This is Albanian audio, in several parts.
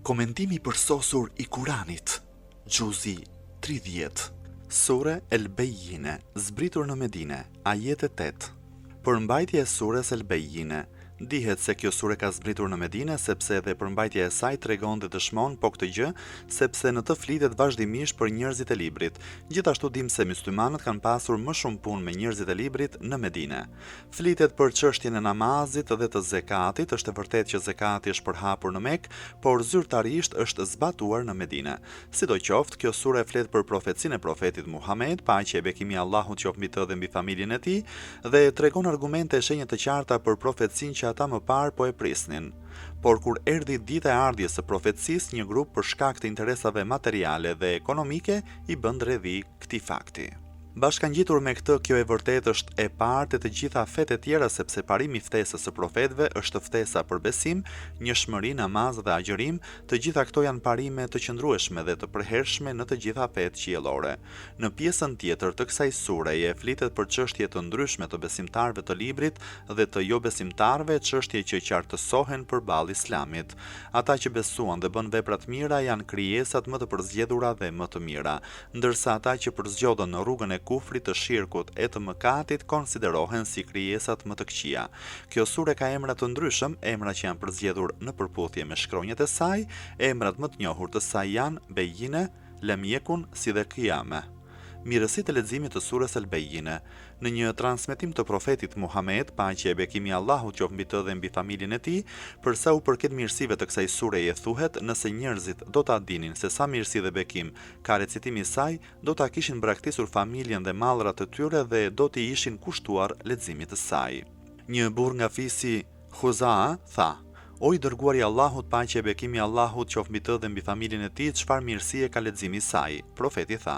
Komentimi përsosur i Kuranit, Gjuzi 30. Sure El Bejjine, zbritur në Medine, ajete 8. Përmbajtja e sures El Bejjine. Dihet se kjo sure ka zbritur në Medine sepse edhe përmbajtja e saj tregon dhe dëshmon po këtë gjë, sepse në të flitet vazhdimisht për njerëzit e librit. Gjithashtu dim se myslimanët kanë pasur më shumë punë me njerëzit e librit në Medine. Flitet për çështjen e namazit dhe të zekatit. Është e vërtetë që zekati është përhapur në Mekë, por zyrtarisht është zbatuar në Medine. Sidoqoftë, kjo sure flet për profecinë e profetit Muhammed, paqja e bekimi i Allahut qoftë mbi të dhe mbi familjen e tij, dhe tregon argumente e shenjë të qarta për profecinë që ata më parë po e prisnin. Por kur erdhi dita e ardhjes së profecisë, një grup për shkak të interesave materiale dhe ekonomike i bën rrjedhi këtij fakti. Bashkangjitur me këtë, kjo e vërtet është e parë të gjitha fetë e tjera, sepse parimi i ftesës së profetëve është ftesa për besim, njohshmëri, namaz dhe agjërim. Të gjitha këto janë parime të qëndrueshme dhe të përhershme në të gjitha fetë qiellore. Në pjesën tjetër të kësaj sureje flitet për çështje të ndryshme të besimtarëve të librit dhe të jo besimtarëve, çështje që qartësohen përballë Islamit. Ata që besuan dhe bën vepra të mira janë krijesat më të përzgjedhura dhe më të mira, ndërsa ata që përzgjodhen në rrugën e kufrit, të shirkut e të mëkatit konsiderohen si krijesat më të këqija. Kjo sure ka emra të ndryshëm, emra që janë përzgjedhur në përputhje me shkronjat e saj. Emrat më të njohur të saj janë Bejjine, Lem Yekun si dhe Qiyame. Mirësitë e leximit të sures El Bejjine. Në një transmetim të profetit Muhammed, paqja e bekimi i Allahut qoftë mbi të dhe mbi familjen e tij, për sa u përket mirësive të kësaj sureje thuhet, nëse njerëzit do ta dinin se sa mirësi dhe bekim ka recitimi i saj, do ta kishin braktisur familjen dhe mallrat e tyre dhe do t'i ishin kushtuar leximit të saj. Një burr nga fisi Khuzaa tha: "O i dërguari i Allahut, paqja e bekimi i Allahut qoftë mbi të dhe mbi familjen e tij, çfarë mirësie ka leximi i saj?" Profeti tha: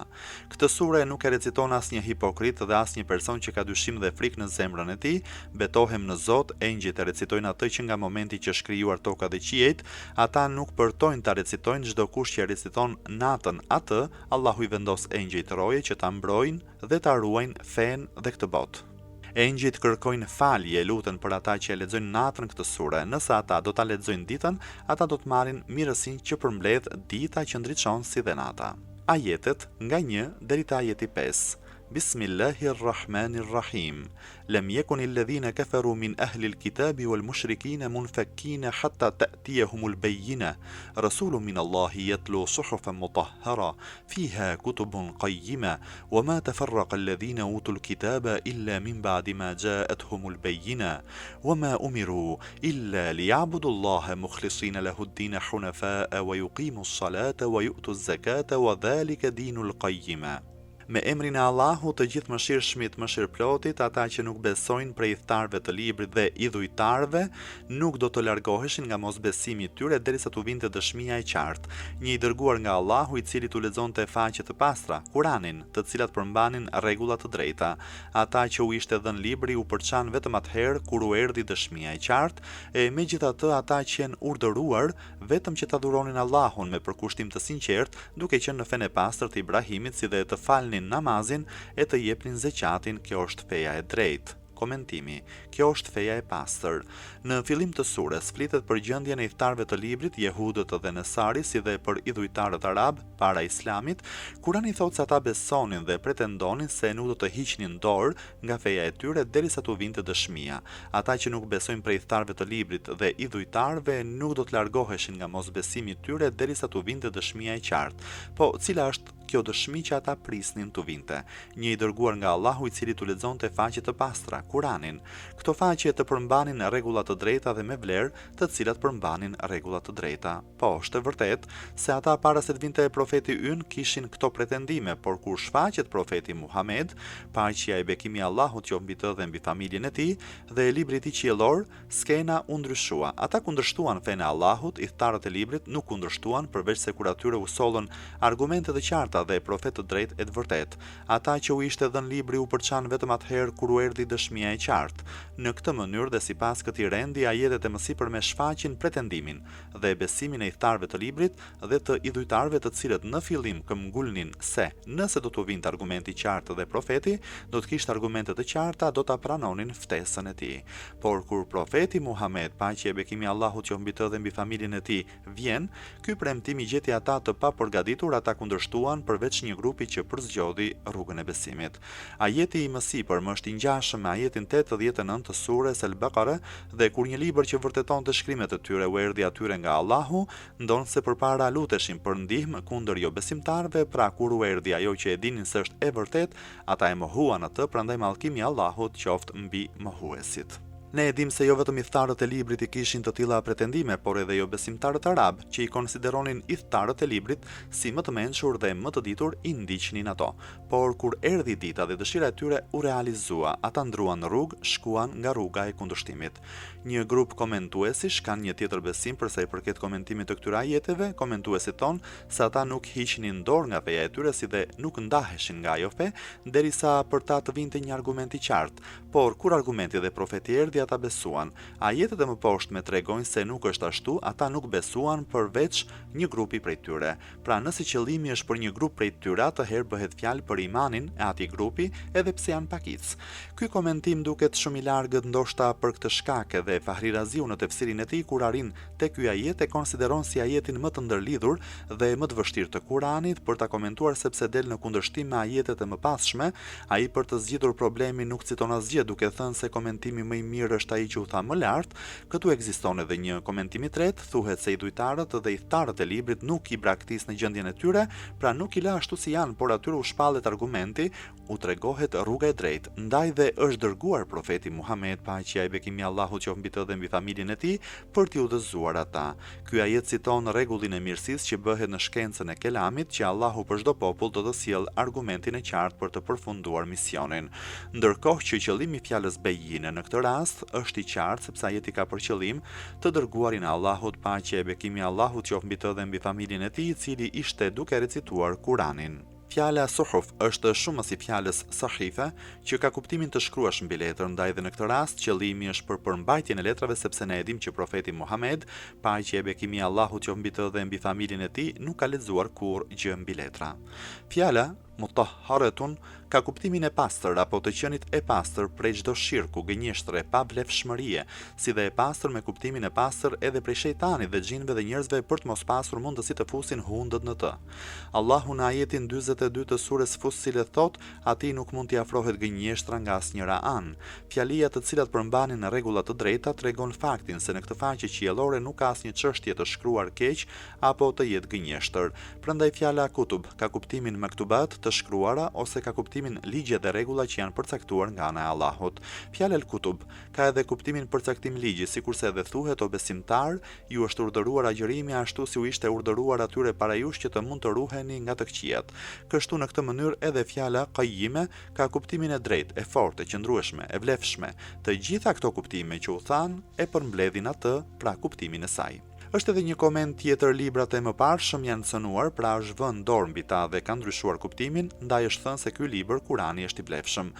"Këtë sure nuk e reciton asnjë hipokrit dhe asnjë person që ka dyshim dhe frikë në zemrën e tij. Betohem në Zot, engjëjt e recitojnë atë që nga momenti që është krijuar toka dhe qiejt, ata nuk përtojnë ta recitojnë. Çdo kush që reciton natën atë, Allahu i vendos engjëjt roje që ta mbrojnë dhe ta ruajnë fen dhe këtë botë. Engjëjt kërkojnë falje, luten për ata që e lexojnë natën këtë sure. Nëse ata do ta lexojnë ditën, ata do të marrin mirësinë që përmbledh dita që ndriçon si dhe nata." Ajetet nga 1 deri te ajeti 5. Bismillahirrahmanirrahim. Lem yekun alladhina kafaru min ahli alkitabi wal mushrikina munfakkina hatta ta'tiyahumul bayyina. Rasulun min Allahi yatlu suhufan mutahhara fiha kutubun qayyima wama tafarraqa alladhina utul kitaba illa min ba'di ma ja'atuhumul bayyina wama umiru illa liya'budu Allaha mukhlisina lahu ad-din hunafa'a wa yuqimu as-salata wa yu'tu az-zakata wa dhalika dinul qayyima. Me emrin e Allahut, të gjithë mëshirshmit, mëshirëplotit, ata që nuk besojnë prej thtarëve të librit dhe idhujtarëve, nuk do të largoheshin nga mosbesimi i tyre derisa t'u vinte dëshmia e qartë. Një i dërguar nga Allahu, i cili t'u lexonte faqe të pastra, Kuranin, të cilat përmbanin rregulla të drejta. Ata që u ishte dhënë libri u përçan vetëm atëherë kur u erdhi dëshmia e qartë, e megjithatë ata që janë urdhëruar vetëm që ta adhuronin Allahun me përkushtim të sinqert, duke qenë në fenë e pastër të Ibrahimit, si dhe të falnin namazin e të jepnin zeqatin. Kjo është feja e drejtë. Komentimi. Kjo është feja e pastër. Në fillim të sures flitet për gjendjen e thtarëve të librit, jehudët dhe nesari, si dhe për idhujtarët arab para Islamit. Kurani thotë se ata besonin dhe pretendonin se nuk do të hiqnin dorë nga feja e tyre derisa t'u vinte dëshmia. Ata që nuk besojnë prej thtarëve të librit dhe idhujtarëve nuk do të largoheshin nga mosbesimi i tyre derisa t'u vinte dëshmia e qartë. Po, cila është kjo dëshmi që ata prisnin t'u vinte? Një i dërguar nga Allahu, i cili t'u lexonte faqe të pastra, Kuranin. Këto faqe të përmbanin rregulla të drejta dhe me vlerë, të cilat përmbanin rregulla të drejta. Po, është e vërtetë se ata para se të vinte profeti ynë kishin këto pretendime, por kur shfaqet profeti Muhammed, paqja e bekimi i Allahut qoftë mbi të dhe mbi familjen e tij dhe libri i tij qiellor, skena u ndryshua. Ata kundërshtuan fenë e Allahut, i thtarët e librit nuk kundërshtuan, përveç se kur atyre u sollën argumente të qarta qarta dhe profet të drejtë e të vërtet. Ata që u ishte dhënë libri u përçan vetëm atëherë kur u erdhi dëshmia e qartë. Në këtë mënyrë dhe sipas këtij rendi, ajetet e mësipërme shfaqin pretendimin dhe besimin e udhëtarëve të librit dhe të idhujtarëve të cilët në fillim këmbgulnin se nëse do t'u vinte argumenti i qartë dhe profeti do të kishte argumente të qarta, do ta pranonin ftesën e tij. Por kur profeti Muhammed, paqja e bekimi i Allahut qoftë mbi të dhe mbi familjen e tij, vjen, ky premtim i gjeti ata të papërgatitur, ata kundërshtuan përveç një grupi që përzgjodhi rrugën e besimit. Ajeti i mësipërm është i ngjashëm me ajetin 89 të sures El-Baqara dhe kur një libër që vërteton të shkrimet e tyre u erdhi atyre nga Allahu, ndonë se përpara luteshin për ndihmë kundër jo besimtarve, pra kur u erdhi ajo që e dinin se është e vërtet, ata e mohuan atë, prandaj mallkimi i Allahut qoftë mbi mohuesit. Ne e dim se jo vetëm udhëtarët e librit i kishin të tilla pretendime, por edhe jo besimtarët arab, që i konsideronin udhëtarët e librit si më të mençur dhe më të ditur, i ndiqnin ato. Por kur erdhi dita dhe dëshira e tyre u realizua, ata ndruan në rrugë, shkuan nga rruga e kundërshtimit. Një grup komentuesish kanë një tjetër besim përsa i përket komentimit të këtyre ajeteve. Komentuesit tonë se ata nuk hiqnin dorë nga feja e tyre si dhe nuk ndaheshin nga ajo fe, derisa për ta të vinte një argument i qartë. Por kur argumenti dhe profeti erdhi, ata besuan. Ajetet e mëposhtme tregojnë se nuk është ashtu, ata nuk besuan përveç një grupi prej tyre. Pra nëse qëllimi është për një grup prej tyre, atëherë bëhet fjalë për imanin e atij grupi, edhe pse janë pakic. Ky komentim duket shumë i largët, ndoshta për këtë shkak edhe Fahri Raziu në tefsirin e tij kur arrin te ky ajet e konsideron si ajetin më të ndërlidhur dhe më të vështirë të Kuranit për ta komentuar sepse del në kundërshtim me ajetet e mëpasshme. Ai për të zgjidhur problemin nuk citon asgjë, duke thënë se komentimi më i mirë është ai që u tha më lart. Këtu ekziston edhe një komentim i tretë, thuhet se idhujtarët dhe udhëtarët e librit nuk i braktis në gjendjen e tyre, pra nuk i la ashtu si janë, por atyre u shpallet argumenti, u tregohet rruga e drejtë. Ndaj dhe është dërguar profeti Muhammed, paqja e bekimi i Allahut qoftë mbi të dhe mbi familjen e tij, për t'i udhëzuar ata. Ky ajet citon rregullin e mirësisë që bëhet në shkencën e kelamit, që Allahu për çdo popull do të sjellë argumentin e qartë për të përfunduar misionin. Ndërkohë që qëllimi i fjalës bejine në këtë rast është i qartë sepse ajeti ka për qëllim të dërguarin e Allahut, paqja e bekimi i Allahut qoftë mbi të dhe mbi familjen e tij, i cili ishte duke recituar Kuranin. Fjala suhuf është shumë si fjalës sahife, që ka kuptimin të shkruash mbi letër, ndaj dhe në këtë rast qëllimi është për përmbajtjen e letrave sepse ne e dim që profeti Muhammed, paqja e bekimi i Allahut qoftë mbi të dhe mbi familjen e tij, nuk ka lexuar kurrë gjë mbi letra. Fjala mutahharatun ka kuptimin e pastër apo të qenit e pastër prej çdo shirku, gënjeshtre, pavlefshmërie, si dhe e pastër me kuptimin e pastër edhe prej shejtanit dhe xhinëve dhe njerëzve për të mos pasur mundësi të fusin hundët në të. Allahu në ajetin 42 të sures Fussilet thot, atij nuk mund t'i afrohet gënjeshtra nga asnjëra anë. Fjalia të cilat përmbanin në rregulla të drejta tregon faktin se në këtë faqe qiellore nuk ka asnjë çështje të shkruar keq apo të jetë gënjeshtër. Prandaj fjala kutub ka kuptimin maktubat të shkruara ose ka kuptimin ligje dhe rregulla që janë përcaktuar nga ana e Allahut. Fjala el-kutub ka edhe kuptimin përcaktim ligji, sikurse edhe thuhet o besimtar, ju është urdhëruar agjërimi ashtu si u ishte urdhëruar atyre para jush që të mund të ruheni nga të këqijat. Kështu në këtë mënyrë edhe fjala qayyime ka kuptimin e drejtë, e fortë, e qëndrueshme, e vlefshme. Të gjitha këto kuptime që u than e përmbledhin atë, pra kuptimin e saj. Është edhe një koment tjetër, librat e mëparshëm janë cënuar, pra është vënë dorë mbi ta dhe ka ndryshuar kuptimin, ndaj është thënë se ky libër Kurani është i vlefshëm.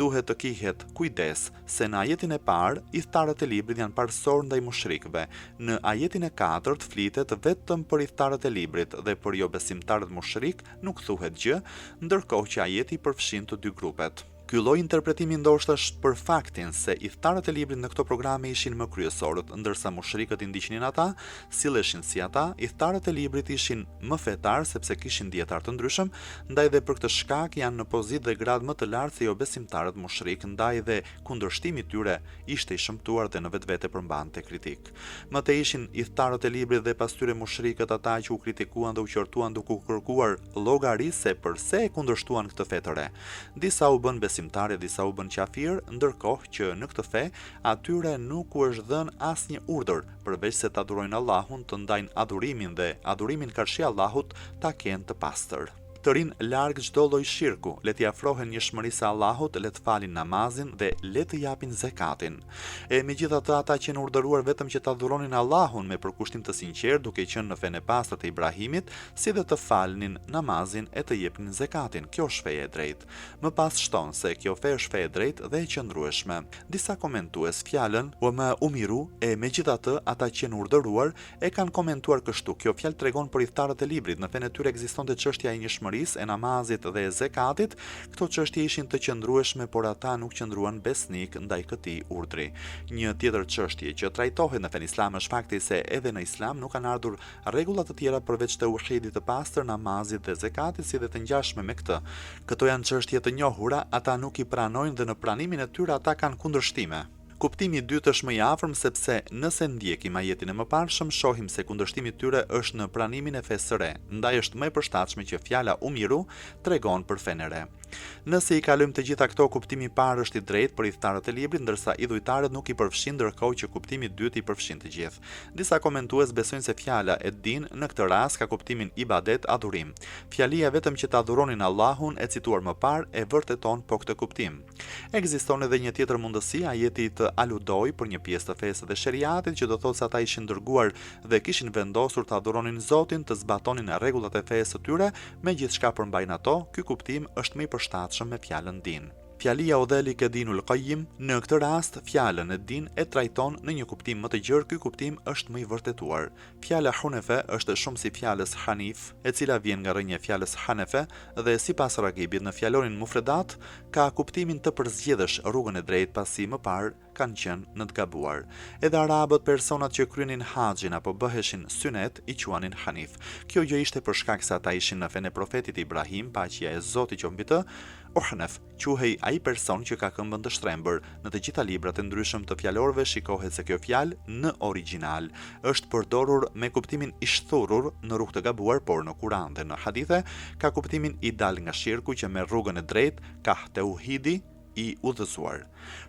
Duhet të kihet kujdes se në ajetin e parë udhëtarët e librit janë parësor ndaj mushrikëve. Në ajetin e katërt flitet vetëm për udhëtarët e librit dhe për jo besimtarët mushrik nuk thuhet gjë, ndërkohë që ajeti përfshin të dy grupet. Ky lloj interpretimi ndoshta është për faktin se udhëtarët e librit në këto programe ishin më kryesorët, ndërsa mushrikët i ndiqnin ata, silleshin si ata. Udhëtarët e librit ishin më fetar sepse kishin dietar të ndryshëm, ndaj dhe për këtë shkak janë në pozitë dhe grad më të lartë se jo besimtarët mushrik, ndaj dhe kundërshtimi i tyre ishte i shëmtuar dhe në vetvete përmbante kritik. Më tej ishin udhëtarët e librit dhe pas tyre mushrikët, ata që u kritikuan dhe u qortuan duke u kërkuar llogari se pse e kundërshtuan këtë fe të re. Disa u bën besimtarë, disa u bën qafir, ndërkohë që në këtë fe atyre nuk u është dhënë asnjë urdhër përveç se ta adhurojnë Allahun, të ndajnë adhurimin dhe adhurimin karshi Allahut ta kenë të pastër. të rinë larg çdo lloj shirku, le t'i afrohen njëshmërisë së Allahut, le të falin namazin dhe le të japin zekatin. E megjithatë ata që janë urdhëruar vetëm që ta adhuronin Allahun me përkushtim të sinqert, duke qenë në fenë e pastër të Ibrahimit, si dhe të falnin namazin e të jepnin zekatin. Kjo është feja e drejtë. Më pas shton se kjo fe është fe e drejtë dhe e qëndrueshme. Disa komentues fjalën "wa ma umiru" e megjithatë ata që janë urdhëruar e kanë komentuar kështu. Kjo fjalë tregon për udhëtarët e librit. Në fenë e tyre ekzistonte çështja e njëshmërisë, e namazit dhe e zekatit. Këto çështje ishin të qëndrueshme, por ata nuk qëndruan besnik ndaj këtij urdhri. Një tjetër çështje që trajtohet në fenë islam është fakti se edhe në islam nuk kanë ardhur rregulla të tjera përveç të uhidit të pastër, namazit dhe zekatit, si dhe të ngjashme me këtë. Këto janë çështje të njohura, ata nuk i pranojnë dhe në pranimin e tyre ata kanë kundërshtime. Kuptimi i dytë është më i afërm sepse nëse ndjekim ajetin e mëparshëm, shohim se kundërshtimi i tyre është në pranimin e fesë së re. Ndaj është më e përshtatshme që fjala umiru tregon për fenë e re. Nëse i kalojmë të gjitha këto, kuptimi i parë është i drejtë për udhëtarët e librit, ndërsa idhujtarët nuk i përfshin, ndërkohë që kuptimi i dytë i përfshin të gjithë. Disa komentues besojnë se fjala e din në këtë rast ka kuptimin ibadet, adhurim. Fjalia vetëm që të adhuronin Allahun e cituar më parë e vërteton po këtë kuptim. Ekziston edhe një tjetër mundësi, ajeti të aludoj për një pjesë të fesë dhe sheriatit që do thotë se ata ishin dërguar dhe kishin vendosur të adhuronin Zotin, të zbatonin rregullat e fesë së tyre, me gjithçka përmbajnë ato. Ky kuptim është më i përshtatshëm me fjalën din. Fjalia Udhalik e Dinul Qayyim në këtë rast fjalën e din e trajton në një kuptim më të gjerë. Ky kuptim është më i vërtetuar. Fjala Hunefe është shumë si fjalës Hanif, e cila vjen nga rrënja e fjalës Hanefe dhe sipas Ragibit në fjalorin Mufredat ka kuptimin të përzgjedhësh rrugën e drejtë, pasi më parë kanë qenë në të gabuar. Edhe arabët, personat që kryenin haxhin apo bëheshin synet, i quanin Hanif. Kjo gjë ishte për shkak se ata ishin në fenë e profetit Ibrahim, paqja e Zotit qoftë mbi të. Uhnef quhej ai person që ka këmbën të shtrembër. Në të gjitha librat e ndryshëm të fjalorëve shikohet se kjo fjalë në origjinal është përdorur me kuptimin i shthurur në rrugë të gabuar, por në Kur'an dhe në hadithe ka kuptimin i dal nga shirku që merr rrugën e drejtë, ka tauhidi i udhëzuar.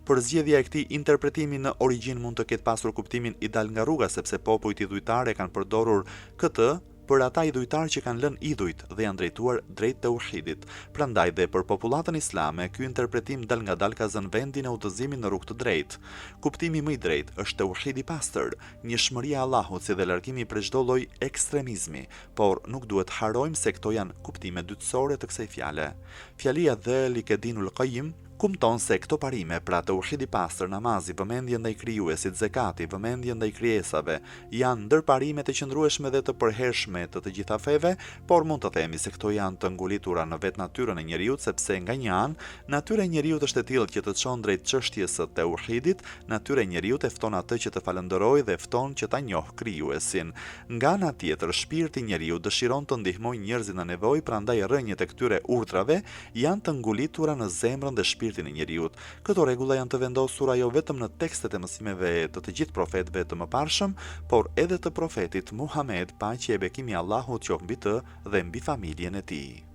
Përzgjedhja e këtij interpretimi në origjinë mund të ketë pasur kuptimin i dal nga rruga, sepse popujt idhujtar e kanë përdorur këtë për ata idhujtar që kanë lënë idhujt dhe janë drejtuar drejt tauhidit. Prandaj dhe për popullatën islame, ky interpretim dal ngadalë ka zënë vendin e udhëzimit në rrugë të drejtë. Kuptimi më i drejtë është tauhidi i pastër, njëshmëria e Allahut si dhe largimi prej çdo lloj ekstremizmi, por nuk duhet harojmë se këto janë kuptime dytësore të kësaj fjale. Fjalia Dhalik e Dinul Qayyim kumton se këto parime, pra tauhidi i pastër, namazi, vëmendje ndaj krijuesit, zekati, vëmendje ndaj krijesave, janë ndër parimet e qëndrueshme dhe të përhershme të të gjitha feve, por mund të themi se këto janë të ngulitura në vetë natyrën e njeriut, sepse nga një anë, natyra e njeriut është e tillë që të çon drejt çështjes së tauhidit, natyra e njeriut e fton atë që të falënderojë dhe fton që ta njohë krijuesin. Nga ana tjetër, shpirti i njeriut dëshiron të ndihmojë njerëzit në nevojë, prandaj rrënjët e këtyre urdhrave janë të ngulitura në zemrën dhe shpirtin e njeriut. Këto rregulla janë të vendosura jo vetëm në tekstet e mësimeve të gjithë profetëve të mëparshëm, por edhe të profetit Muhammed, paqja e bekimi i Allahut qoftë mbi të dhe mbi familjen e tij.